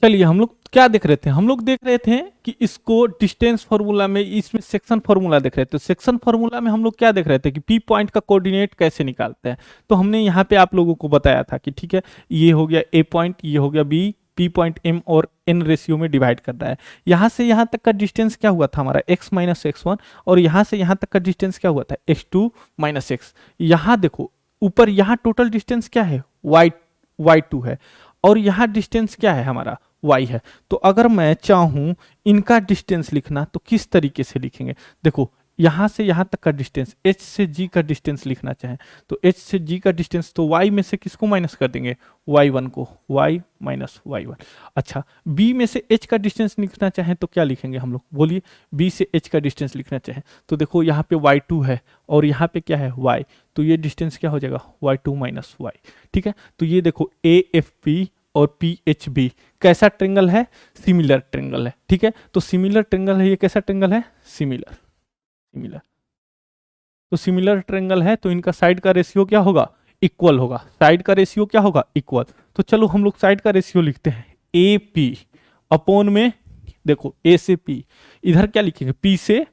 चलिए हम लोग क्या देख रहे थे, हम लोग देख रहे थे कि इसको डिस्टेंस फार्मूला में, इसमें सेक्शन फार्मूला देख रहे थे। सेक्शन फार्मूला में हम लोग क्या देख रहे थे कि पी पॉइंट का कोऑर्डिनेट कैसे निकालते हैं। तो हमने यहाँ पे आप लोगों को बताया था कि ठीक है, ये हो गया ए पॉइंट, ये हो गया बी, पी पॉइंट एम और एन रेशियो में डिवाइड कर रहा है। यहाँ से यहाँ तक का डिस्टेंस क्या हुआ था हमारा, एक्स माइनस एक्स वन, और यहाँ से यहाँ तक का डिस्टेंस क्या हुआ था, एक्स टू माइनस एक्स। यहाँ देखो ऊपर यहाँ टोटल डिस्टेंस क्या है, वाई टू है, और यहाँ डिस्टेंस क्या है हमारा, y है। तो अगर मैं चाहूँ इनका डिस्टेंस लिखना तो किस तरीके से लिखेंगे, देखो यहाँ से यहाँ तक का डिस्टेंस, h से g का डिस्टेंस लिखना चाहें तो h से g का डिस्टेंस, तो y में से किसको माइनस कर देंगे, y1 को, y माइनस y1। अच्छा, b में से h का डिस्टेंस लिखना चाहें तो क्या लिखेंगे हम लोग, बोलिए, b से h का डिस्टेंस लिखना चाहें तो देखो यहाँ पे y2 है और यहाँ पे क्या है y, तो ये डिस्टेंस क्या हो जाएगा, y2 माइनस y। ठीक है, तो ये देखो AFP और PHB कैसा ट्रेंगल है, सिमिलर ट्रेंगल है। ठीक है, तो सिमिलर ट्रेंगल है, ये कैसा ट्रेंगल है, सिमिलर। तो सिमिलर ट्रेंगल है तो इनका साइड का रेशियो क्या होगा, इक्वल होगा। साइड का रेशियो क्या होगा, इक्वल। तो चलो हम लोग साइड का रेशियो लिखते हैं, AP अपॉन में, देखो A से P, इधर क्या लिखेंगे, P से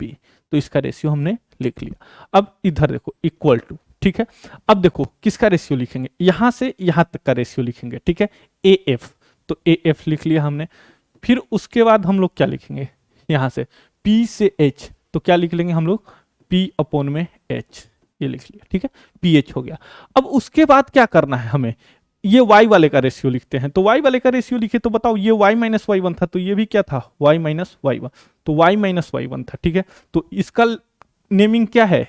B, तो इसका रेशियो हमने लिख लिया। अब इधर देखो इक्वल टू, ठीक है। अब देखो किसका रेशियो लिखेंगे, यहां से यहां तक का रेशियो लिखेंगे, ठीक है, AF, तो AF लिख लिया हमने। फिर उसके बाद हम लोग क्या लिखेंगे, यहां से P से H, तो क्या लिख लेंगे हम लोग, P अपॉन में H, ये लिख लिया, ठीक है, PH हो गया। अब उसके बाद क्या करना है हमें, ये y वाले का रेशियो लिखते हैं। तो y वाले का रेशियो लिखे तो बताओ, ये y माइनस वाई वन था तो ये भी क्या था, y माइनस वाई वन, तो y माइनस वाई वन था। ठीक है, तो इसका नेमिंग क्या है,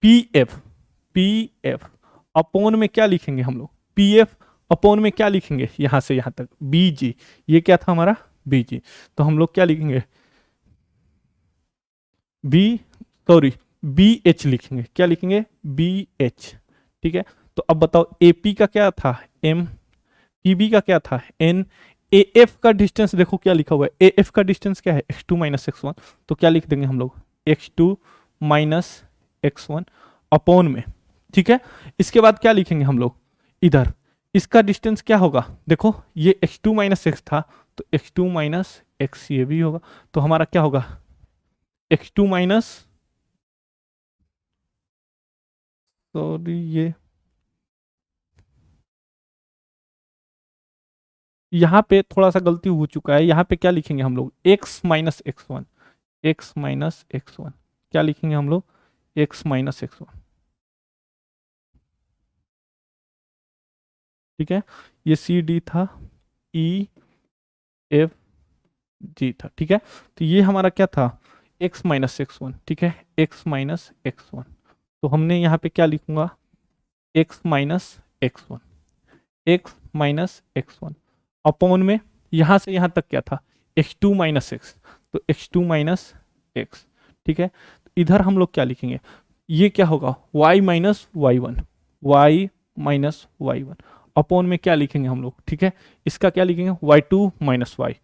पी एफ अपॉन में क्या लिखेंगे हम लोग, PF अपॉन में क्या लिखेंगे, यहां से यहां तक BG, ये क्या था हमारा BG, तो हम लोग क्या लिखेंगे, BH लिखेंगे, क्या लिखेंगे, BH। ठीक है, तो अब बताओ AP का क्या था M, PB का क्या था N, AF का डिस्टेंस देखो क्या लिखा हुआ है, AF का डिस्टेंस क्या है, x2 माइनस एक्स वन, तो क्या लिख देंगे हम लोग, x2 minus x one upon में। ठीक है, इसके बाद क्या लिखेंगे हम लोग, इधर इसका डिस्टेंस क्या होगा, देखो ये x2 माइनस एक्स था तो x2 माइनस एक्स ये भी होगा, तो हमारा क्या होगा, x2 माइनस, सॉरी ये यहाँ पे थोड़ा सा गलती हो चुका है, यहाँ पे क्या लिखेंगे हम लोग, x माइनस एक्स वन, क्या लिखेंगे हम लोग, x माइनस एक्स वन। ठीक है, ये CD था, EFG था। ठीक है, तो ये हमारा क्या था, x माइनस एक्स वन। ठीक है, x माइनस एक्स वन, तो हमने यहाँ पे क्या लिखूंगा, x minus x one, upon में यहां से यहां तक क्या था, x2 माइनस एक्स, तो x2 माइनस एक्स। ठीक है, तो इधर हम लोग क्या लिखेंगे, ये क्या होगा, y minus Y one, upon में क्या लिखेंगे हम लोग। ठीक है, इसका क्या लिखेंगे, y2 माइनस वाई,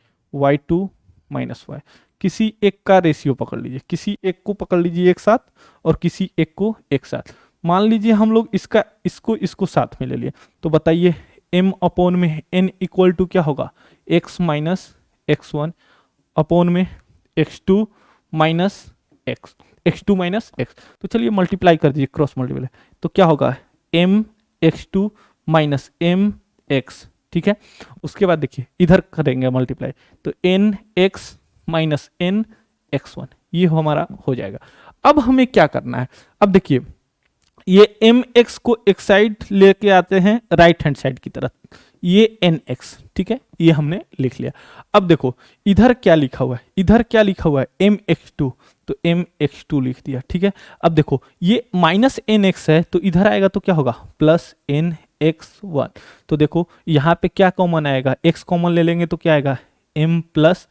किसी एक का रेशियो पकड़ लीजिए, किसी एक को पकड़ लीजिए एक साथ और किसी एक को एक साथ। मान लीजिए हम लोग इसको साथ में ले लिए, तो बताइए m अपॉन में n इक्वल टू क्या होगा, x minus x one upon में x2 माइनस एक्स, तो चलिए मल्टीप्लाई कर दीजिए, क्रॉस मल्टीप्लाई, तो क्या होगा, m x2 minus m x। ठीक है, उसके बाद देखिए इधर करेंगे मल्टीप्लाई, तो n x minus n x1, ये हमारा हो जाएगा। अब हमें क्या करना है, अब देखिए ये mx को एक साइड लेके आते हैं राइट हैंड साइड की तरफ, ये nx। ठीक है, ये हमने लिख लिया। अब देखो इधर क्या लिखा हुआ है, mx2, तो mx2 लिख दिया। ठीक है, अब देखो ये माइनस nx है तो इधर आएगा तो क्या होगा, प्लस nx1, तो देखो यहाँ पे क्या कॉमन आएगा, x कॉमन ले लेंगे तो क्या आएगा, m प्लस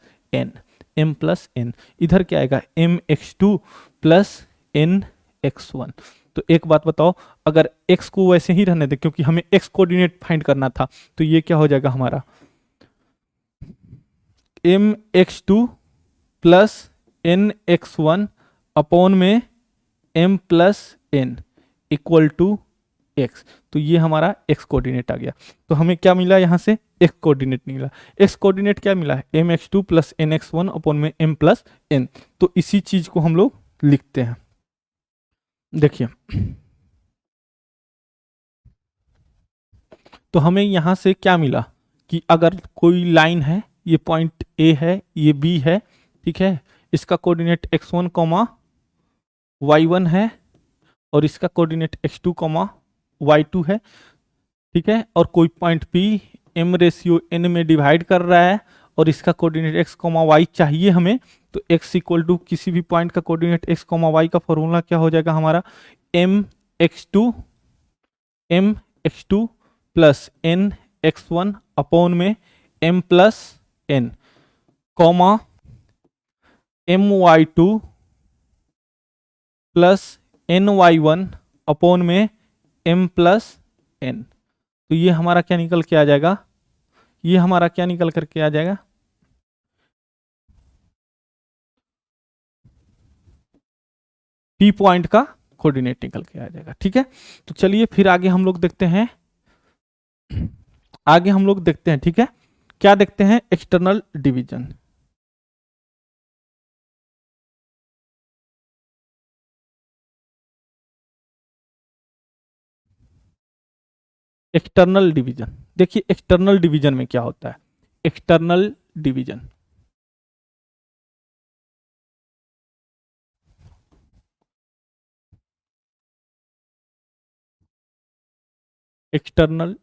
n, इधर क्या आएगा, mx2 प्लस nx1। तो एक बात बताओ, अगर x को वैसे ही रहने दे, क्योंकि हमें x कोऑर्डिनेट फाइंड करना था, तो ये क्या हो जाएगा हमारा, mx2 प्लस nx1 अपॉन में m plus n equal to x, तो ये हमारा x कोऑर्डिनेट आ गया। तो हमें क्या मिला यहाँ से, एक्स कोऑर्डिनेट मिला। एक्स कोऑर्डिनेट क्या मिला है, M X two plus N X one upon में एम प्लस एन। तो इसी चीज को हम लोग लिखते हैं। देखिए तो हमें यहां से क्या मिला कि अगर कोई लाइन है, ये पॉइंट ए है, ये बी है, ठीक है, इसका कोऑर्डिनेट x1 कॉमा y1 है और इसका कोऑर्डिनेट x2 कॉमा y2 है, ठीक है, और कोई point P m ratio n में डिवाइड कर रहा है और इसका कोऑर्डिनेट x कॉमा y चाहिए हमें, तो x इक्वल टू किसी भी पॉइंट का कोऑर्डिनेट x कॉमा y का फॉर्मूला क्या हो जाएगा हमारा, m x2 plus n x1 upon में m plus n comma my2 plus ny1 upon में m प्लस n। तो ये हमारा क्या निकल के आ जाएगा, ये हमारा क्या निकल करके आ जाएगा, P पॉइंट का कोऑर्डिनेट निकल के आ जाएगा। ठीक है, तो चलिए फिर आगे हम लोग देखते हैं, आगे हम लोग देखते हैं, ठीक है, क्या देखते हैं, एक्सटर्नल डिवीजन। एक्सटर्नल डिवीजन, देखिए एक्सटर्नल डिवीजन में क्या होता है, एक्सटर्नल डिवीजन एक्सटर्नल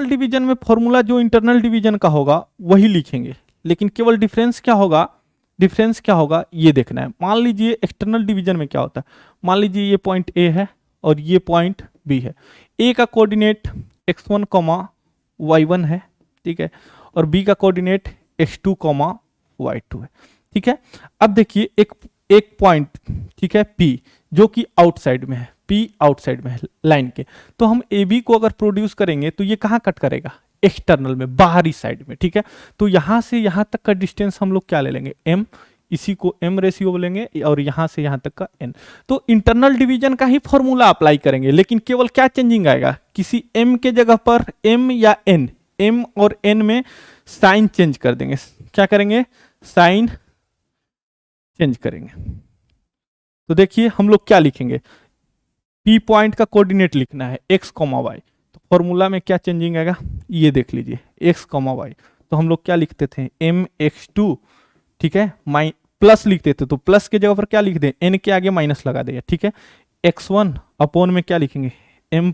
डिवीजन में फॉर्मूला जो इंटरनल डिवीजन का होगा वही लिखेंगे, लेकिन केवल डिफरेंस क्या होगा, ये देखना है। मान लीजिए एक्सटर्नल डिवीजन में क्या होता है, मान लीजिए ये पॉइंट ए है और ये पॉइंट बी है, ए का कोऑर्डिनेट x1 y1 है, ठीक है, और बी का कोऑर्डिनेट x2 y2 है, ठीक है। अब देखिए एक पॉइंट, ठीक है, P जो कि आउटसाइड में है, P आउटसाइड में है लाइन के, तो हम AB को अगर प्रोड्यूस करेंगे तो ये कहाँ कट करेगा, एक्सटर्नल में, बाहरी साइड में, ठीक है। तो यहां से यहां तक का डिस्टेंस हम लोग क्या ले लेंगे, m, इसी को m रेशियो बोलेंगे, और यहां से यहां तक का n। तो इंटरनल डिवीजन का ही फॉर्मूला अप्लाई करेंगे, लेकिन केवल क्या चेंजिंग आएगा, किसी m के जगह पर m या n, m और n में साइन चेंज कर देंगे, क्या करेंगे, साइन चेंज करेंगे। तो देखिए हम लोग क्या लिखेंगे, P पॉइंट का कोऑर्डिनेट लिखना है x, y, तो फॉर्मूला में क्या चेंजिंग आएगा, ये देख लीजिए, x, y, तो हम लोग क्या लिखते थे, mx2, ठीक है, प्लस लिखते थे, तो प्लस के जगह पर क्या लिख दें, n के आगे माइनस लगा दें, ठीक है, x1 अपॉन में क्या लिखेंगे, m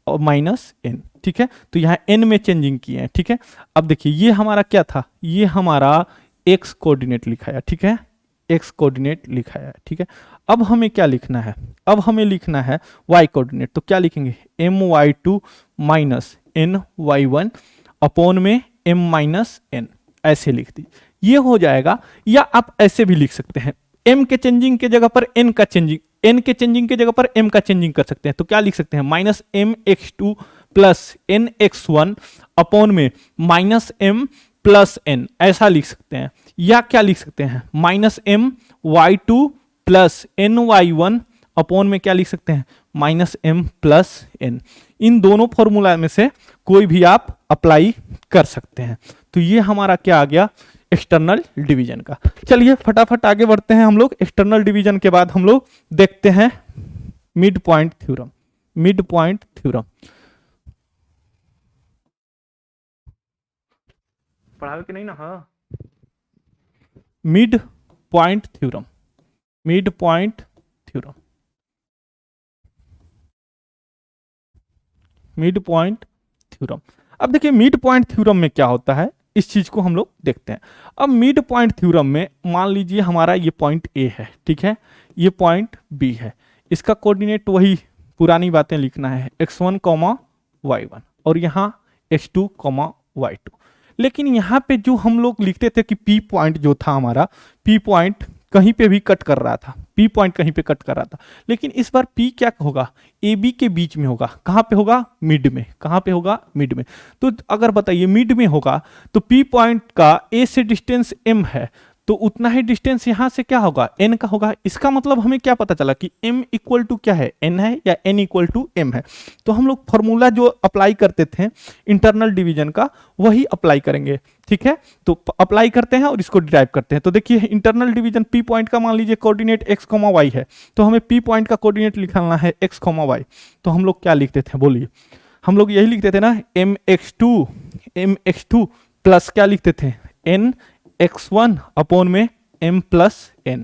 और माइनस n, ठीक है। तो यहाँ n में चेंजिंग किए हैं, ठीक है। अब देखिए ये हमारा क्या था, ये हमारा x कोऑर्डिनेट लिखाया, ठीक है, x कोऑर्डिनेट लिखाया है, ठीक है। अब हमें क्या लिखना है, अब हमें लिखना है y कोऑर्डिनेट, तो क्या लिखेंगे, my2 माइनस ny1 अपॉन में m माइनस n, ऐसे लिख दी, ये हो जाएगा। या आप ऐसे भी लिख सकते हैं, m के चेंजिंग के जगह पर n का चेंजिंग, n के चेंजिंग के जगह पर m का चेंजिंग कर सकते हैं, तो क्या लिख सकते हैं, minus mx2 plus nx1 upon में माइनस m प्लस n, ऐसा लिख सकते हैं। या क्या लिख सकते हैं, minus my2 plus ny1 upon में क्या लिख सकते हैं, माइनस m प्लस n। इन दोनों फॉर्मूला में से कोई भी आप अप्लाई कर सकते हैं। तो ये हमारा क्या आ गया, एक्सटर्नल डिवीजन का। चलिए फटाफट आगे बढ़ते हैं हम लोग। एक्सटर्नल डिवीजन के बाद हम लोग देखते हैं mid point theorem. Mid point theorem पढ़ाओ कि नहीं ना, हाँ, mid point theorem, mid point theorem, mid point theorem. अब देखिए मिड पॉइंट थ्योरम में क्या होता है, इस चीज को हम लोग देखते हैं। अब मिड पॉइंट थ्योरम में मान लीजिए हमारा ये पॉइंट ए है, ठीक है, ये पॉइंट बी है, इसका कोऑर्डिनेट वही पुरानी बातें लिखना है, x1 y1 और यहाँ x2 y2। लेकिन यहाँ पे जो हम लोग लिखते थे कि P पॉइंट जो था हमारा, P पॉइंट कहीं पे भी कट कर रहा था, P पॉइंट कहीं पे कट कर रहा था, लेकिन इस बार P क्या होगा, AB के बीच में होगा। कहाँ पे होगा, मिड में। कहाँ पे होगा, मिड में। तो अगर बताइए मिड में होगा तो P पॉइंट का A से डिस्टेंस M है, तो उतना ही डिस्टेंस यहाँ से क्या होगा, n का होगा। इसका मतलब हमें क्या पता चला कि m इक्वल टू क्या है, n है, या n इक्वल टू m है। तो हम लोग फॉर्मूला जो अप्लाई करते थे इंटरनल डिवीजन का वही अप्लाई करेंगे, ठीक है। तो अप्लाई करते हैं और इसको डिराइव करते हैं। तो देखिए इंटरनल डिवीजन p पॉइंट का मान लीजिए कोऑर्डिनेट x, y है, तो हमें p पॉइंट का कोऑर्डिनेट निकालना है x, y। तो हम लोग क्या लिखते थे, बोलिए, हम लोग यही लिखते थे ना, mx2 प्लस क्या लिखते थे, n x1 अपॉन में m प्लस n।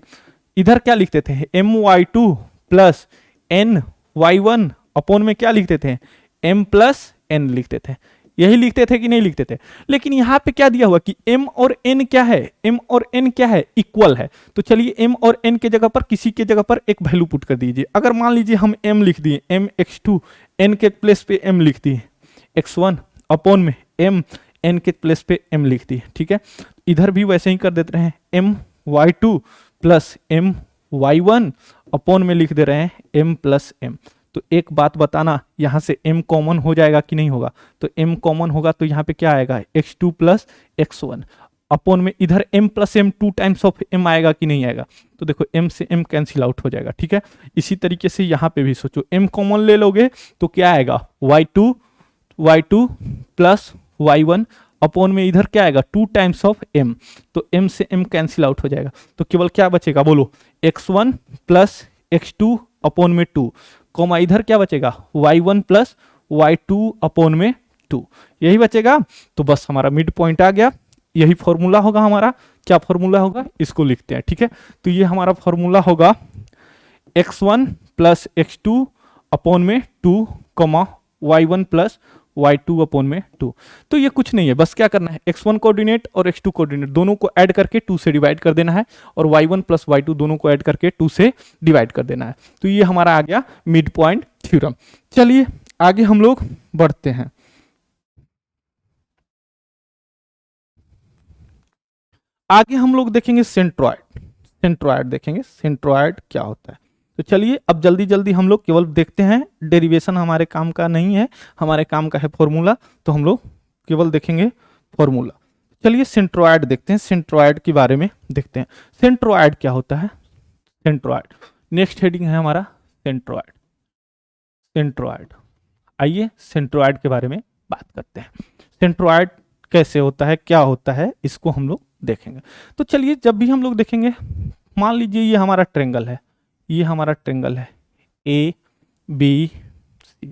इधर क्या लिखते थे, my2 plus n y1 upon में क्या लिखते थे, m प्लस n लिखते थे। यही लिखते थे कि नहीं लिखते थे। लेकिन यहां पे क्या दिया हुआ कि m और n क्या है, m और n क्या है, इक्वल है। तो चलिए m और n के जगह पर किसी के जगह पर एक वैल्यू पुट कर दीजिए। अगर मान लीजिए हम m लिख दिए, m x2, n के प्लेस पे m लिख दिए, x1 अपॉन में m, n के प्लेस पे m लिख दिए, ठीक है। इधर भी वैसे ही कर देते हैं, m y2 plus m y1 upon में लिख दे रहे हैं m प्लस m। तो एक बात बताना, यहां से m कॉमन हो जाएगा कि नहीं होगा, तो m कॉमन होगा तो यहाँ पे क्या आएगा, x2 प्लस x1 अपॉन में इधर m plus m 2 times of m आएगा कि नहीं आएगा। तो देखो m से m कैंसिल आउट हो जाएगा, ठीक है। इसी तरीके से यहाँ पे भी सोचो, m कॉमन ले लोगे तो क्या आएगा, y2 प्लस y1 अपॉन में इधर क्या आएगा, 2 टाइम्स ऑफ m। तो m से m कैंसिल आउट हो जाएगा, तो केवल क्या बचेगा, बोलो, x1 प्लस x2 अपॉन में 2, कॉमा इधर क्या बचेगा, y1 प्लस y2 अपॉन में 2, यही बचेगा। तो बस हमारा मिड पॉइंट आ गया। यही फॉर्मूला होगा हमारा। क्या फॉर्मूला होगा, इसको लिखते हैं, ठीक है। तो ये हमारा फॉर्मूला होगा x1 प्लस x2 अपॉन में 2, comma y1 plus y2 upon में 2। तो ये कुछ नहीं है, बस क्या करना है, x1 कोऑर्डिनेट और x2 कोऑर्डिनेट दोनों को ऐड करके 2 से डिवाइड कर देना है, और y1 प्लस y2 दोनों को ऐड करके 2 से डिवाइड कर देना है। तो ये हमारा आ गया मिड पॉइंट थ्योरम। चलिए आगे हम लोग बढ़ते हैं। आगे हम लोग देखेंगे सेंट्रॉयड देखेंगे, सेंट्रॉयड क्या होता है। तो चलिए अब जल्दी जल्दी हम लोग केवल देखते हैं, डेरिवेशन हमारे काम का नहीं है, हमारे काम का है फॉर्मूला। तो हम लोग केवल देखेंगे फॉर्मूला। चलिए सेंट्रॉयड देखते हैं, सेंट्रॉयड के बारे में देखते हैं। सेंट्रॉयड क्या होता है, सेंट्रॉयड नेक्स्ट हेडिंग है हमारा सेंट्रॉयड। आइए सेंट्रॉयड के बारे में बात करते हैं। सेंट्रॉयड कैसे होता है, क्या होता है, इसको हम लोग देखेंगे। तो चलिए जब भी हम लोग देखेंगे, मान लीजिए ये हमारा ट्रेंगल है, ये हमारा ट्रेंगल है ए बी सी,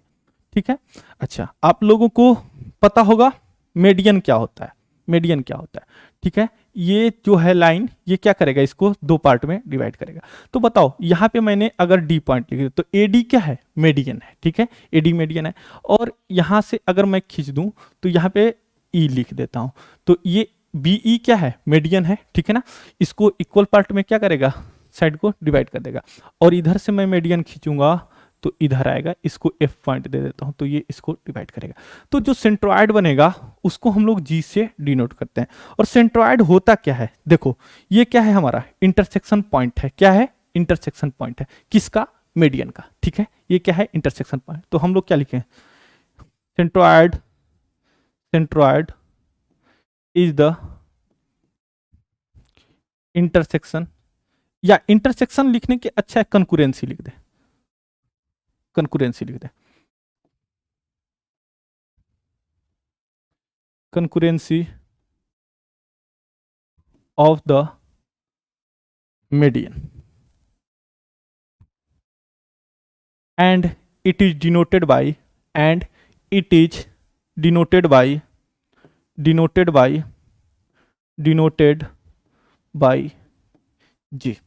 ठीक है। अच्छा, आप लोगों को पता होगा मेडियन क्या होता है, मेडियन क्या होता है, ठीक है। ये जो है लाइन, ये क्या करेगा, इसको 2 पार्ट में डिवाइड करेगा। तो बताओ यहाँ पे मैंने अगर डी पॉइंट लिख दिया तो ए डी क्या है, मेडियन है, ठीक है, ए डी मेडियन है। और यहाँ से अगर मैं खींच दूं तो यहाँ पे ई लिख देता हूं, तो ये बी ई क्या है, मेडियन है, ठीक है ना। इसको इक्वल पार्ट में क्या करेगा, साइड को डिवाइड कर देगा। और इधर से मैं मेडियन खींचूंगा तो इधर आएगा, इसको एफ पॉइंट दे देता हूं, तो ये इसको डिवाइड करेगा। तो जो सेंट्रॉयड बनेगा उसको हम लोग जी से डिनोट करते हैं। और सेंट्रॉयड होता क्या है, देखो ये क्या है, हमारा इंटरसेक्शन पॉइंट है। क्या है, इंटरसेक्शन पॉइंट है, किसका, मेडियन का, ठीक है। ये क्या है, इंटरसेक्शन पॉइंट। तो हम लोग क्या लिखें, सेंट्रॉयड इज द इंटरसेक्शन, या इंटरसेक्शन लिखने के अच्छा है कंकुरेंसी लिख दे, कंकुरेंसी लिख दे, concurrency of the median, and it is denoted by, and it is denoted by जी,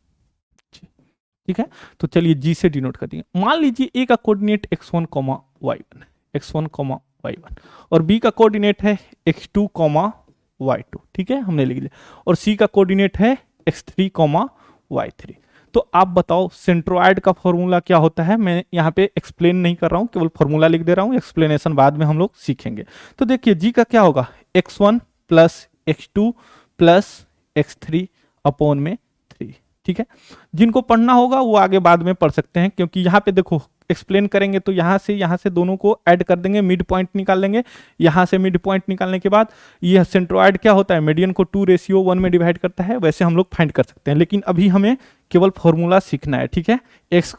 ठीक है। तो चलिए जी से डिनोट कर दिए। मान लीजिए ए का coordinate x1 comma y1, x1 comma y1, और बी का कोऑर्डिनेट है x2 कॉमा y2, ठीक है, हमने लिख लिया। और सी का कोऑर्डिनेट है x3 कॉमा y3। तो आप बताओ सेंट्रॉयड का फॉर्मूला क्या होता है। मैं यहाँ पे एक्सप्लेन नहीं कर रहा हूँ, केवल फॉर्मूला लिख दे रहा हूँ, एक्सप्लेनेशन बाद में हम लोग सीखेंगे। तो देखिए जी का क्या होगा, x1 plus x2 plus x3 upon में 3, ठीक है, जिनको पढ़ना होगा वो आगे बाद में पढ़ सकते हैं, क्योंकि यहाँ पे देखो एक्सप्लेन करेंगे तो यहाँ से दोनों को ऐड कर देंगे, मिड पॉइंट निकाल लेंगे। यहाँ से मिड पॉइंट निकालने के बाद ये सेंट्रोइड क्या होता है, मीडियन को 2:1 में डिवाइड करता है, वैसे हम लोग फाइंड कर सकते हैं। लेकिन अभी हमें केवल फॉर्मूला सीखना है, ठीक है, x,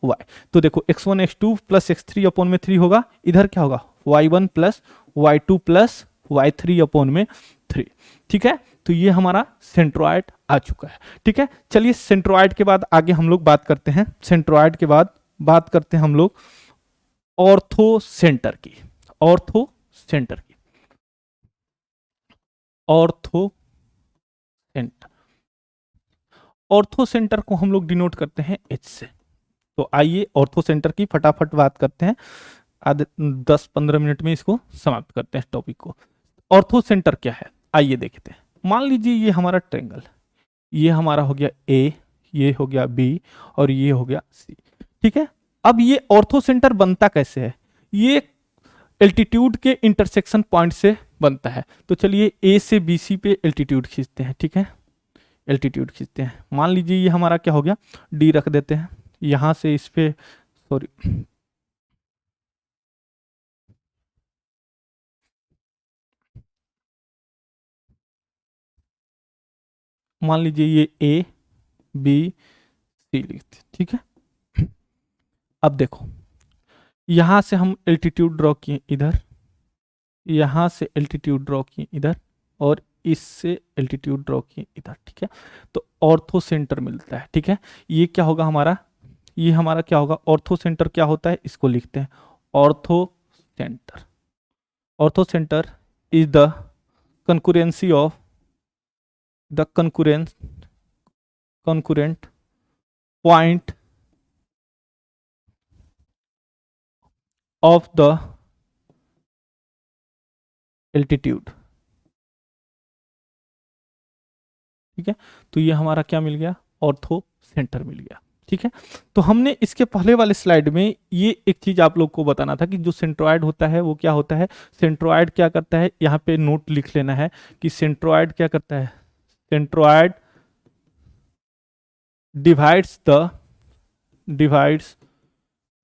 y। तो देखो x1 x2 plus x3 upon में 3 होगा, इधर क्या होगा y1 plus y2 plus y3 upon में 3, ठीक है। तो ये हमारा सेंट्रोइड आ चुका है, ठीक है। चलिए सेंट्रोइड के बाद आगे हम लोग बात करते हैं, सेंट्रोइड के बाद बात करते हैं हम लोग ऑर्थो सेंटर की, ऑर्थो सेंटर की, ऑर्थो सेंटर। ऑर्थो सेंटर को हम लोग डिनोट करते हैं H से। तो आइए ऑर्थो सेंटर की फटाफट बात करते हैं, आधे 10-15 मिनट में इसको समाप्त करते हैं टॉपिक को। ऑर्थो सेंटर क्या है आइए देखते हैं। मान लीजिए ये हमारा ट्रायंगल, ये हमारा हो गया A, ये हो गया B और ये हो गया C, ठीक है। अब ये ऑर्थो सेंटर बनता कैसे है, ये एल्टीट्यूड के इंटरसेक्शन पॉइंट से बनता है। तो चलिए A से BC पे एल्टीट्यूड खींचते हैं, ठीक है, एल्टीट्यूड खींचते हैं। मान लीजिए ये हमारा क्या हो गया, D रख देते हैं, यहां से इस पे सॉरी मान लीजिए ये A B C लिखते हैं, ठीक है। अब देखो यहां से हम एल्टीट्यूड ड्रॉ किए इधर, यहां से एल्टीट्यूड ड्रॉ किए इधर और इससे एल्टीट्यूड ड्रॉ किए इधर, ठीक है। तो ऑर्थो सेंटर मिलता है, ठीक है। ये क्या होगा हमारा, ये हमारा क्या होगा, ऑर्थो सेंटर क्या होता है, इसको लिखते हैं orthocentre. Orthocentre is the concurrency of the concurrent point of the altitude, ठीक है। तो ये हमारा क्या मिल गया, ऑर्थो सेंटर मिल गया, ठीक है। तो हमने इसके पहले वाले स्लाइड में ये एक चीज आप लोग को बताना था कि जो सेंट्रोइड होता है वो क्या होता है, सेंट्रोइड क्या करता है, यहाँ पे नोट लिख लेना है कि सेंट्रोइड क्या करता है, सेंट्रोइड divides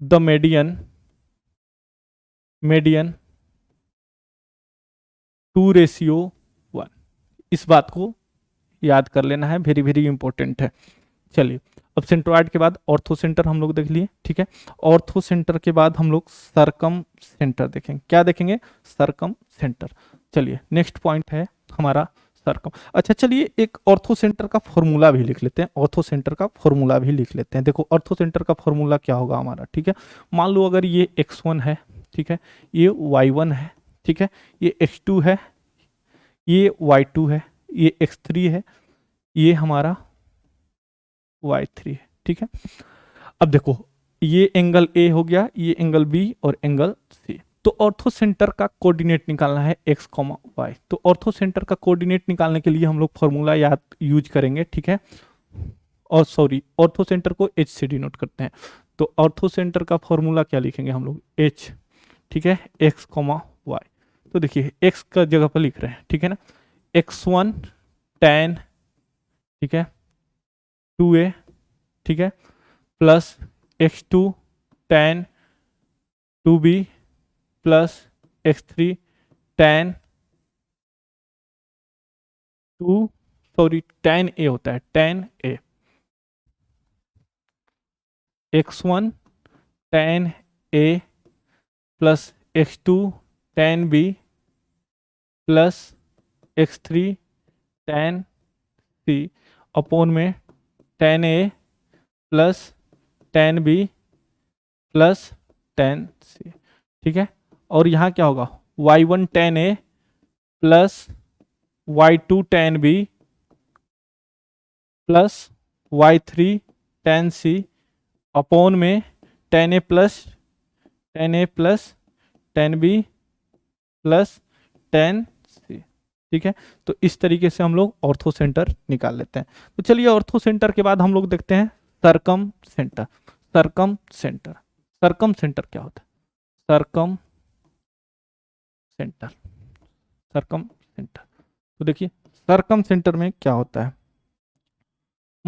the median 2:1। इस बात को याद कर लेना है, वेरी वेरी इंपॉर्टेंट है। चलिए अब सेंट्रोइड के बाद ऑर्थो सेंटर हम लोग देख लिए, ठीक है। ऑर्थो सेंटर के बाद हम लोग सरकम सेंटर देखेंगे, क्या देखेंगे, सरकम सेंटर। चलिए नेक्स्ट पॉइंट है हमारा सरकम। अच्छा चलिए एक ऑर्थो सेंटर का फॉर्मूला भी लिख लेते हैं, ऑर्थो सेंटर का फॉर्मूला भी लिख लेते हैं। देखो ऑर्थो सेंटर का फॉर्मूला क्या होगा हमारा, ठीक है। मान लो अगर ये x1 है, ठीक है, ये y1 है, ठीक है, ये x2 है, ये y2 है, ये x3 है, ये हमारा y3 है, ठीक है। अब देखो ये एंगल A हो गया, ये एंगल B और एंगल C। तो ऑर्थो सेंटर का कोऑर्डिनेट निकालना है x, y। तो ऑर्थो सेंटर का कोऑर्डिनेट निकालने के लिए हम लोग फॉर्मूला याद यूज करेंगे, ठीक है। और सॉरी ऑर्थो सेंटर को h से डिनोट करते हैं। तो ऑर्थो सेंटर का फॉर्मूला क्या लिखेंगे हम लोग, h, ठीक है, x, y। तो देखिए x का जगह पर लिख रहे हैं, ठीक है ना, x1 tan, ठीक है, 2a, ठीक है, plus x2 tan 2b plus x3 tan 2 sorry tan a होता है, tan a, x1 tan a plus x2 tan b plus x3 tan c upon में tan a plus tan b plus tan c, ठीक है। और यहाँ क्या होगा, y1 tan a plus y2 tan b plus y3 tan c upon में tan a plus tan b plus tan c, ठीक है। तो इस तरीके से हम लोग ऑर्थो सेंटर निकाल लेते हैं। तो चलिए ऑर्थो सेंटर के बाद हम लोग देखते हैं सरकम सेंटर। सरकम सेंटर, सरकम सेंटर क्या होता है, सरकम सेंटर, सरकम सेंटर। तो देखिए सरकम सेंटर में क्या होता है,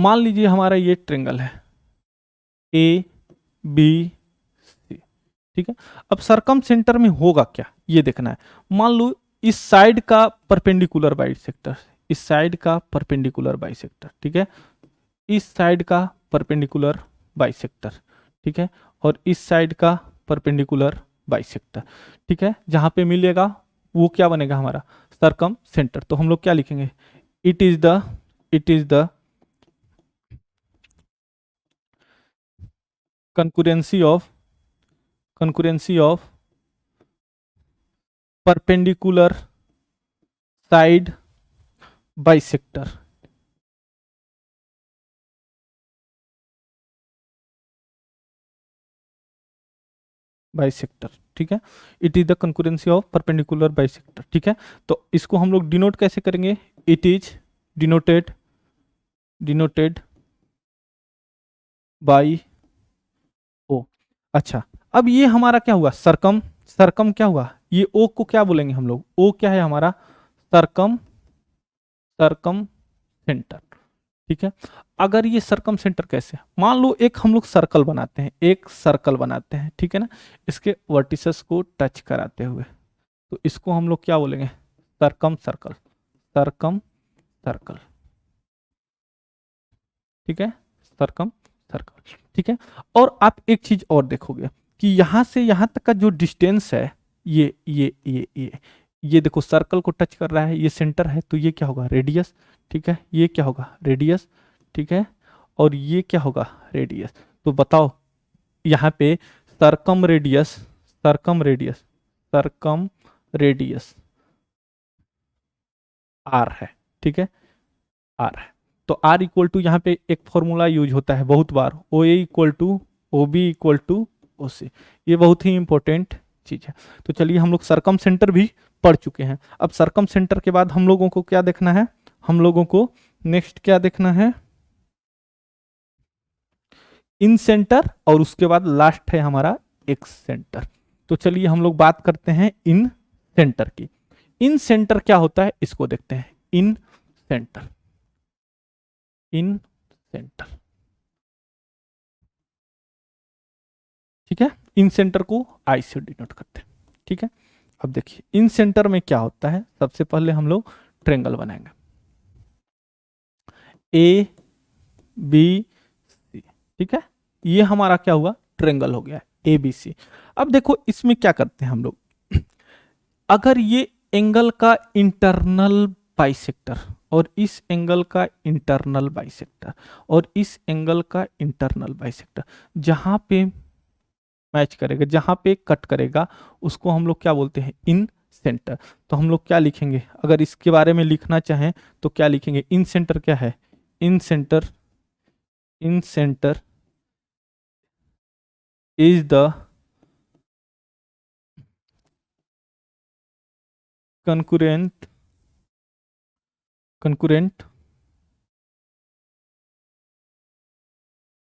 मान लीजिए हमारा ये ट्रेंगल है ए बी सी, ठीक है। अब सरकम सेंटर में होगा क्या ये देखना है। मान लो इस साइड का परपेंडिकुलर बाइसेक्टर, इस साइड का परपेंडिकुलर बाइसेक्टर, ठीक है, इस साइड का परपेंडिकुलर बाइसेक्टर, ठीक है, और इस साइड का परपेंडिकुलर बाइसेक्टर, ठीक है, जहां पे मिलेगा वो क्या बनेगा हमारा सरकम सेंटर। तो हम लोग क्या लिखेंगे, it is the concurrency of perpendicular side bisector, ठीक है, it is the concurrency of perpendicular bisector, ठीक है। तो इसको हम लोग डिनोट कैसे करेंगे, it is denoted by O. अच्छा, अब ये हमारा क्या हुआ, सरकम क्या हुआ, ये ओ को क्या बोलेंगे हम लोग, ओ क्या है हमारा सरकम सेंटर, ठीक है। अगर ये सरकम सेंटर कैसे, मान लो एक हम लोग सर्कल बनाते हैं, ठीक है ना, इसके वर्टिसेस को टच कराते हुए, तो इसको हम लोग क्या बोलेंगे, सरकम सर्कल, ठीक है, सरकम सर्कल, ठीक है। और आप एक चीज और देखोगे कि यहां से यहां तक का जो डिस्टेंस है, ये देखो सर्कल को टच कर रहा है, ये सेंटर है, तो ये क्या होगा रेडियस, ठीक है, ये क्या होगा रेडियस, ठीक है, और ये क्या होगा रेडियस। तो बताओ यहाँ पे सरकम रेडियस आर है, ठीक है, आर है। तो आर इक्वल टू यहाँ पे एक फॉर्मूला यूज होता है बहुत बार, O A equal to O B equal to O C, ये बहुत ही इंपॉर्टेंट चीज है। तो चलिए हम लोग सरकम सेंटर भी पढ़ चुके हैं। अब सरकम सेंटर के बाद हम लोगों को क्या देखना है, हम लोगों को नेक्स्ट क्या देखना है, इन सेंटर, और उसके बाद लास्ट है हमारा एक्स सेंटर। तो चलिए हम लोग बात करते हैं इन सेंटर की। इन सेंटर क्या होता है इसको देखते हैं, इन सेंटर, ठीक है, इन सेंटर को आई से डिनोट करते हैं, ठीक है। अब देखिए इन सेंटर में क्या होता है, सबसे पहले हम लोग ट्रेंगल बनाएंगे, ए बी सी, ठीक है, ये हमारा क्या हुआ ट्रेंगल हो गया ए बी सी। अब देखो इसमें क्या करते हैं हम लोग, अगर ये एंगल का इंटरनल बाइसेक्टर और इस एंगल का इंटरनल बाइसेक्टर और इस एंगल का इंटरनल बाइसेक्टर जहां पे मैच करेगा, जहां पे कट करेगा, उसको हम लोग क्या बोलते हैं इन सेंटर। तो हम लोग क्या लिखेंगे, अगर इसके बारे में लिखना चाहें तो क्या लिखेंगे, इन सेंटर क्या है, incentre is the concurrent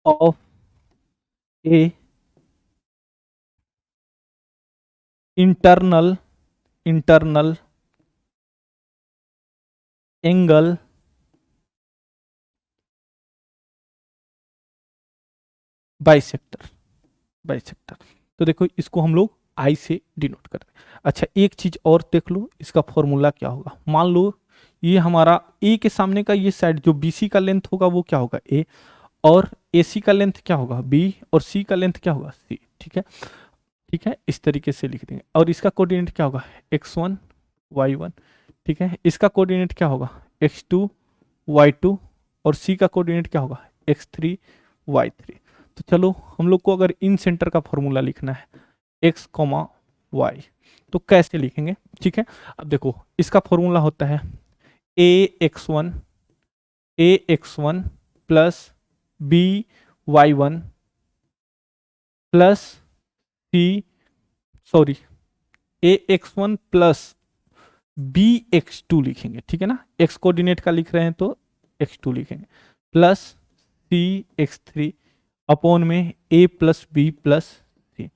of a internal angle bisector. तो देखो इसको हम लोग आई से डिनोट करते हैं। अच्छा एक चीज और देख लो, इसका फॉर्मूला क्या होगा, मान लो ये हमारा ए के सामने का ये साइड जो बीसी का लेंथ होगा वो क्या होगा ए, और एसी का लेंथ क्या होगा बी, और सी का लेंथ क्या होगा सी, ठीक है, ठीक है, इस तरीके से लिख देंगे। और इसका कोऑर्डिनेट क्या होगा x1 y1, ठीक है, इसका कोऑर्डिनेट क्या होगा x2 y2, और सी का कोऑर्डिनेट क्या होगा x3 y3। तो चलो हम लोग को अगर इन सेंटर का फॉर्मूला लिखना है x, y, तो कैसे लिखेंगे, ठीक है। अब देखो इसका फॉर्मूला होता है ax1 plus by1 plus ax1 plus bx2 लिखेंगे, ठीक है ना, x कोऑर्डिनेट का लिख रहे हैं तो x2 लिखेंगे, प्लस cx3 अपॉन में a प्लस बी प्लस सी।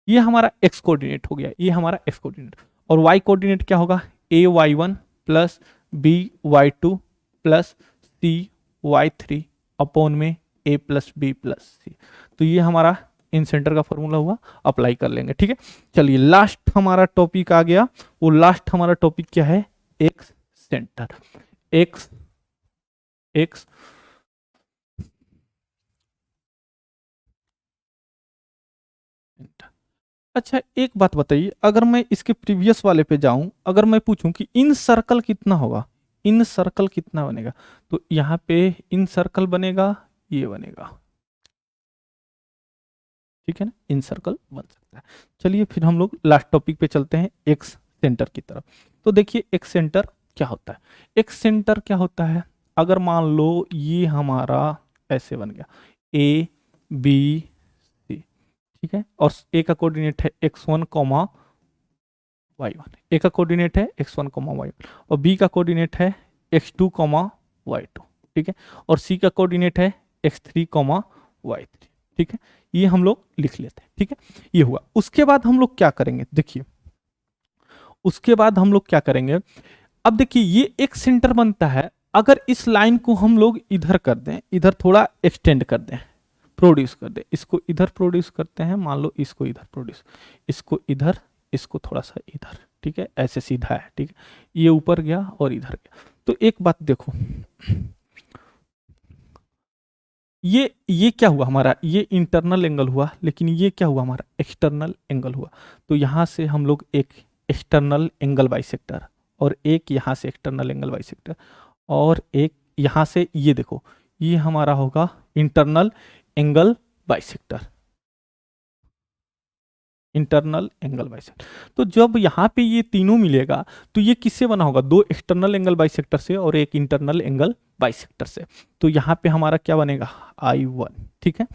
ये हमारा x कोऑर्डिनेट हो गया, ये हमारा x कोऑर्डिनेट, और y कोऑर्डिनेट क्या होगा ay1 plus by2 plus cy3 upon में ए प्लस बी प्लस सी। तो ये हमारा इन सेंटर का फॉर्मूला हुआ, अप्लाई कर लेंगे। ठीक है, चलिए लास्ट हमारा टॉपिक आ गया। वो लास्ट हमारा टॉपिक क्या है? X centre. एक्स एक्स अच्छा, एक बात बताइए, अगर मैं इसके प्रीवियस वाले पे जाऊं, अगर मैं पूछूं कि इन सर्कल कितना होगा, इन सर्कल कितना बनेगा, तो यहाँ पे इन सर्कल बनेगा, ये बनेगा। ठीक है ना, इन सर्कल बन सकता है। चलिए फिर हम लोग लास्ट टॉपिक पे चलते हैं, एक्स सेंटर की तरफ। तो देखिए एक्स सेंटर क्या होता है। एक्स सेंटर क्या होता है, अगर मान लो ये हमारा ऐसे बन गया ए बी सी, ठीक है, और ए का कोऑर्डिनेट है x1 कॉमा y1, ए का कोऑर्डिनेट है x1 कॉमा y1, और बी का कोऑर्डिनेट है x2 कॉमा y2, ठीक है, और सी का कोऑर्डिनेट है x3 कॉमा y3। ठीक है, ये हम लोग लिख लेते हैं। ठीक है, ये हुआ। उसके बाद हम लोग क्या करेंगे, देखिए उसके बाद हम लोग क्या करेंगे, अब देखिए ये एक सेंटर बनता है। अगर इस लाइन को हम लोग इधर कर दें, इधर थोड़ा एक्सटेंड कर दें, प्रोड्यूस कर दें, इसको इधर प्रोड्यूस करते हैं, मान लो इसको इधर प्रोड्यूस, इसको इधर, इसको थोड़ा सा इधर, ठीक है, ऐसे सीधा है। ठीक है, ये ऊपर गया और इधर गया। तो एक बात देखो, ये क्या हुआ हमारा, ये इंटरनल एंगल हुआ, लेकिन ये क्या हुआ हमारा, एक्सटर्नल एंगल हुआ। तो यहां से हम लोग एक एक्सटर्नल एंगल बाइसेक्टर, और एक यहां से एक्सटर्नल एंगल बाइसेक्टर, और एक यहां से, ये देखो ये हमारा होगा internal angle bisector, internal angle bisector. तो जब यहाँ पे ये तीनों मिलेगा तो ये किससे बना होगा, दो एक्सटर्नल एंगल बाइसेक्टर से और एक इंटरनल एंगल बाइसेक्टर से। तो यहाँ पे हमारा क्या बनेगा, I1। ठीक है,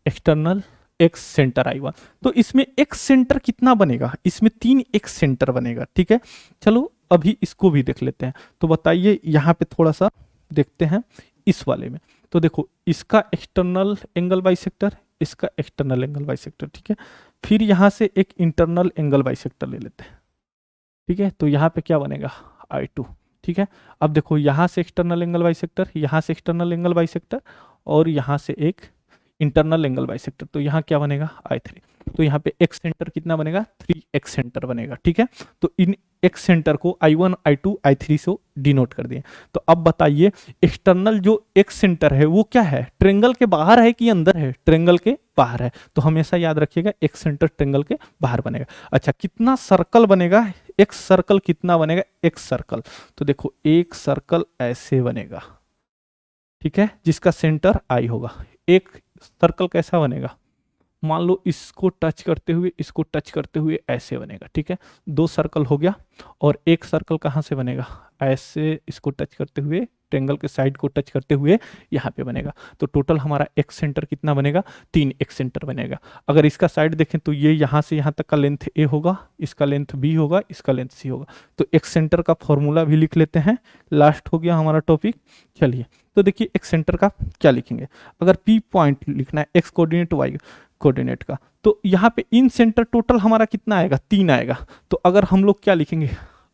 एक्सटर्नल एक्स सेंटर I1। तो इसमें एक्स सेंटर कितना बनेगा, इसमें 3 एक्स सेंटर बनेगा। ठीक है, चलो अभी इसको भी देख लेते हैं। तो बताइए, यहाँ पे थोड़ा सा देखते हैं इस वाले में। तो देखो इसका एक्सटर्नल एंगल बाइसेक्टर, इसका एक्सटर्नल एंगल बाइसेक्टर। ठीक है, फिर यहां से एक इंटरनल एंगल बाइसेक्टर ले लेते हैं। ठीक है, तो यहाँ पे क्या बनेगा, I2। ठीक है, अब देखो यहां से एक्सटर्नल एंगल बाइसेक्टर, यहां से एक्सटर्नल एंगल बाइसेक्टर, और यहां से एक इंटरनल एंगल बाइसेक्टर। तो यहाँ क्या बनेगा, I3। तो यहाँ पे एक्स सेंटर कितना बनेगा, 3 एक्स सेंटर बनेगा। ठीक है, तो इन एक्स सेंटर को I1 I2 I3 से डिनोट कर दिए। तो अब बताइए, एक्सटर्नल जो एक्स सेंटर है वो क्या है, ट्रेंगल के बाहर है कि अंदर है, ट्रेंगल के बाहर है। तो हमेशा याद रखिएगा एक्स सेंटर ट्रेंगल के बाहर बनेगा। अच्छा, कितना सर्कल बनेगा, एक्स सर्कल कितना बनेगा, एक्स सर्कल। तो देखो एक सर्कल ऐसे बनेगा, ठीक है, जिसका सेंटर I होगा। एक सर्कल कैसा बनेगा, मान लो इसको टच करते हुए, इसको टच करते हुए ऐसे बनेगा। ठीक है, 2 सर्कल हो गया। और एक सर्कल कहाँ से बनेगा, ऐसे इसको टच करते हुए, ट्रेंगल के साइड को टच करते हुए यहाँ पे बनेगा। तो टोटल हमारा एक्स सेंटर कितना बनेगा, 3 एक्स सेंटर बनेगा। अगर इसका साइड देखें तो ये यहाँ से यहाँ तक का लेंथ ए होगा, इसका लेंथ बी होगा, इसका लेंथ सी होगा। तो एक्स सेंटर का फॉर्मूला भी लिख लेते हैं। लास्ट हो गया हमारा टॉपिक। चलिए, तो देखिए एक्स सेंटर का क्या लिखेंगे, अगर पी पॉइंट लिखना है, एक्स कोऑर्डिनेट वाई कोऑर्डिनेट का, तो यहाँ पे इन सेंटर टोटल हमारा कितना आएगा, 3 आएगा। तो अगर हम लोग क्या लिखेंगे,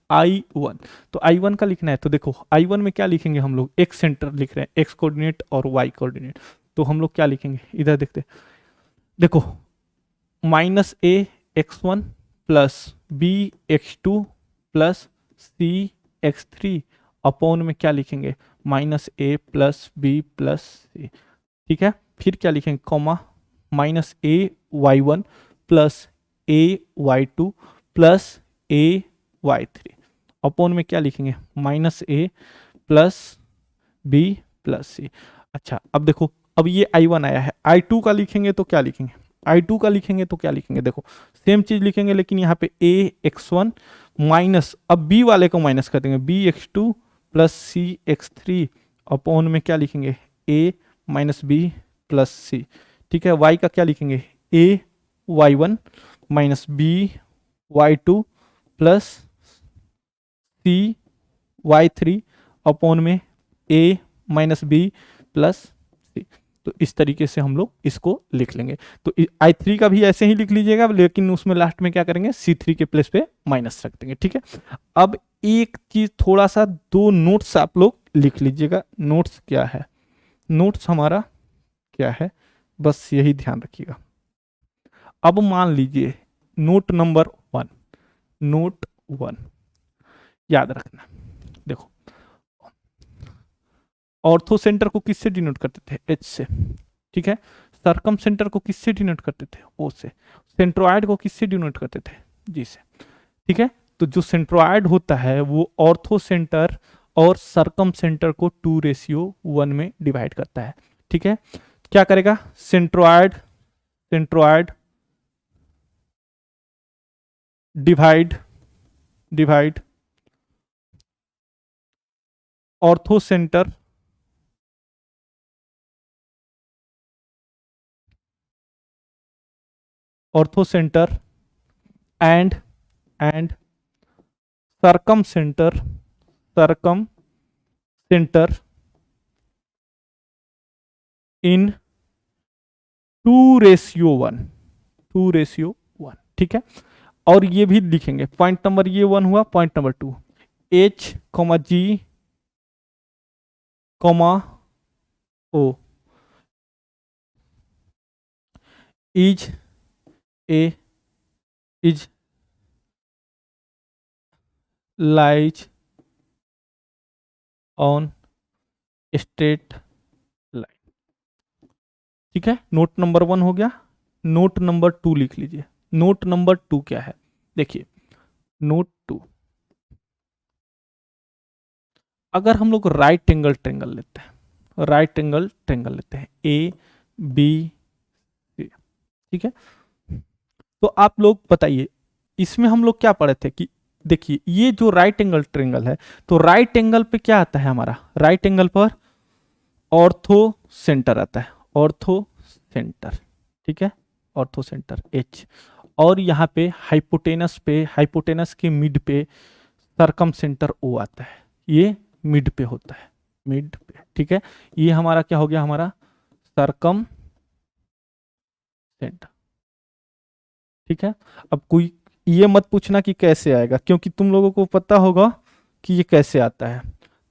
I1, तो I1 का लिखना है। तो देखो I1 में क्या लिखेंगे हम लोग, एक्स सेंटर लिख रहे हैं, एक्स कोऑर्डिनेट और वाई कोऑर्डिनेट। तो हम लोग क्या लिखेंगे, इधर देखते, देखो -a x1 plus b x2 plus c x3 upon में क्या लिखेंगे, -a plus b plus c। ठीक है, फिर क्या लिखेंगे, comma -a y1 plus a y2 plus a y3 upon में क्या लिखेंगे, -a plus b plus c। अच्छा, अब देखो, अब ये I1 आया है, I2 का लिखेंगे तो क्या लिखेंगे, I2 का लिखेंगे तो क्या लिखेंगे, देखो सेम चीज लिखेंगे, लेकिन यहाँ पे a x1 माइनस, अब b वाले को माइनस कर देंगे, b x2 plus c x3 upon में क्या लिखेंगे, a minus b plus c। ठीक है, y का क्या लिखेंगे, a y1 minus b y2 plus c y3 upon में a minus b plus c। तो इस तरीके से हम लोग इसको लिख लेंगे। तो I3 का भी ऐसे ही लिख लीजिएगा, लेकिन उसमें लास्ट में क्या करेंगे, C3 के प्लेस पे माइनस रख देंगे। ठीक है, अब एक चीज थोड़ा सा, 2 नोट्स आप लोग लिख लीजिएगा। नोट्स क्या है, नोट्स हमारा क्या है, बस यही ध्यान रखिएगा। अब मान लीजिए नोट नंबर 1, नोट 1 याद रखना। देखो, ऑर्थो सेंटर को किससे डिनोट करते थे? एच से, ठीक है। सरकम सेंटर को किससे डिनोट करते थे? ओ से। सेंट्रोइड को किससे डिनोट करते थे? जी से, ठीक है। तो जो सेंट्रोइड होता है वो ऑर्थो सेंटर और सरकम सेंटर को 2:1 में डिवाइड करता है, ठीक है। क्या करेगा? Centroid, centroid divide, divide orthocentre, orthocentre and circumcentre, circumcentre in 2:1, 2:1, ठीक है। और ये भी लिखेंगे, पॉइंट नंबर ये 1 हुआ, point number 2, H, G, O is a is lies on straight line, ठीक है। नोट नंबर 1 हो गया। नोट नंबर 2 लिख लीजिए। नोट नंबर 2 क्या है? देखिए, नोट 2, अगर हम लोग राइट एंगल ट्रेंगल लेते हैं, राइट एंगल ट्रेंगल लेते हैं ए बी सी, ठीक है। तो आप लोग बताइए, इसमें हम लोग क्या पढ़े थे कि देखिए ये जो राइट एंगल ट्रेंगल है, तो राइट एंगल पे क्या आता है हमारा? राइट एंगल पर ऑर्थो सेंटर आता है, ऑर्थो सेंटर, ठीक है, ऑर्थो सेंटर H। और यहाँ पे हाइपोटेनस के मिड पे सरकम सेंटर O आता है, ये मिड पे होता है, मिड पे, ठीक है। ये हमारा क्या हो गया? हमारा सरकम सेंटर, ठीक है। अब कोई ये मत पूछना कि कैसे आएगा, क्योंकि तुम लोगों को पता होगा कि ये कैसे आता है।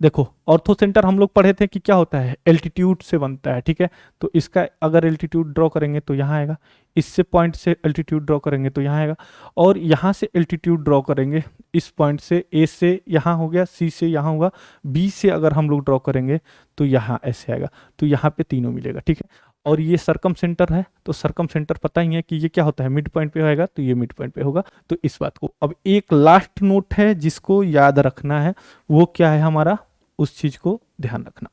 देखो, ऑर्थो सेंटर हम लोग पढ़े थे कि क्या होता है? एल्टीट्यूड से बनता है, ठीक है। तो इसका अगर एल्टीट्यूड ड्रॉ करेंगे तो यहाँ आएगा, इससे पॉइंट से एल्टीट्यूड ड्रॉ करेंगे तो यहाँ आएगा, और यहाँ से एल्टीट्यूड ड्रॉ करेंगे इस पॉइंट से, ए से यहाँ हो गया, सी से यहाँ होगा, बी से अगर हम लोग ड्रॉ करेंगे तो यहाँ ऐसे आएगा। तो यहाँ पे तीनों मिलेगा, ठीक है। और ये सरकम सेंटर है, तो सरकम सेंटर पता ही है कि ये क्या होता है? मिड पॉइंट पे आएगा, तो ये मिड पॉइंट पे होगा। तो इस बात को, अब एक लास्ट नोट है जिसको याद रखना है, वो क्या है हमारा? उस चीज को ध्यान रखना।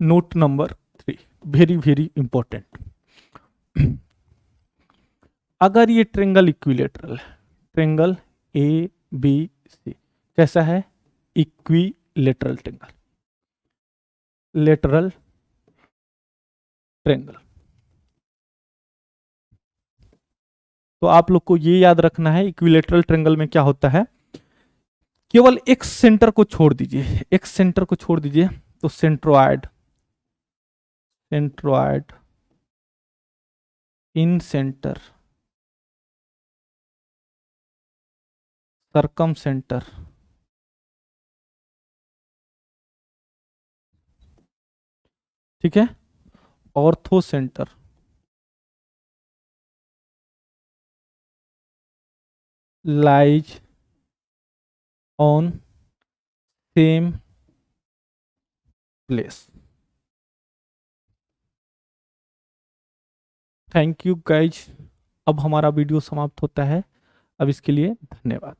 Note number 3, very very important. अगर ये ट्रेंगल इक्विलेटरल है, ट्रेंगल ए बी सी कैसा है? Equilateral triangle, lateral triangle. तो आप लोग को ये याद रखना है, इक्विलेटरल ट्रेंगल में क्या होता है? केवल एक सेंटर को छोड़ दीजिए, एक सेंटर को छोड़ दीजिए, तो सेंट्रोइड, सेंट्रोइड इन सेंटर, सरकम सेंटर, ठीक है, ortho centre, lies on same place. Thank you guys. अब हमारा वीडियो समाप्त होता है। अब इसके लिए धन्यवाद।